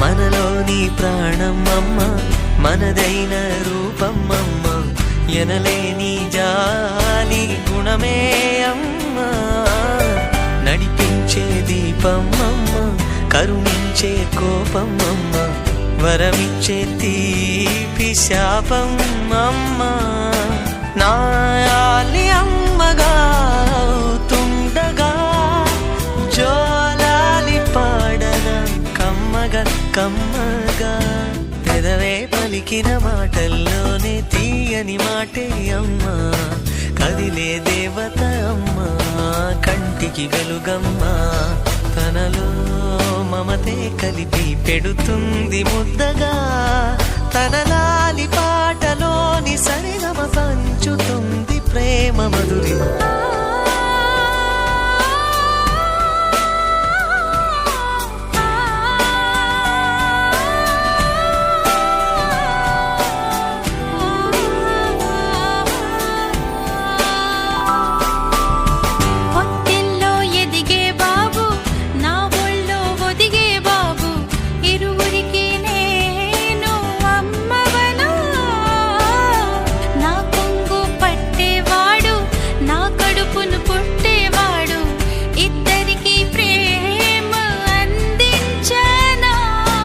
మనలోని ప్రాణం అమ్మ, మనదైన రూపం అమ్మ, ఎనలేని జాలి గుణమే అమ్మ. నడిపించే దీపం అమ్మ, కరుణించే కోపం అమ్మ, వరమిచ్చే తీపి శాపం అమ్మ. నాయాలి అమ్మగా అవుతుండగా జోలాలి పాడన కమ్మగా కమ్మగా. పెదవే పలికిన మాటల్లోనే తీయని మాటే అమ్మ, కదిలే దేవత అమ్మ, కంటికి వెలుగమ్మ. తనలో మమతే కలిపి పెడుతుంది ముద్దగా, తన లాలి పాటలోని సరిగమ పంచుతుంది ప్రేమ మధురి.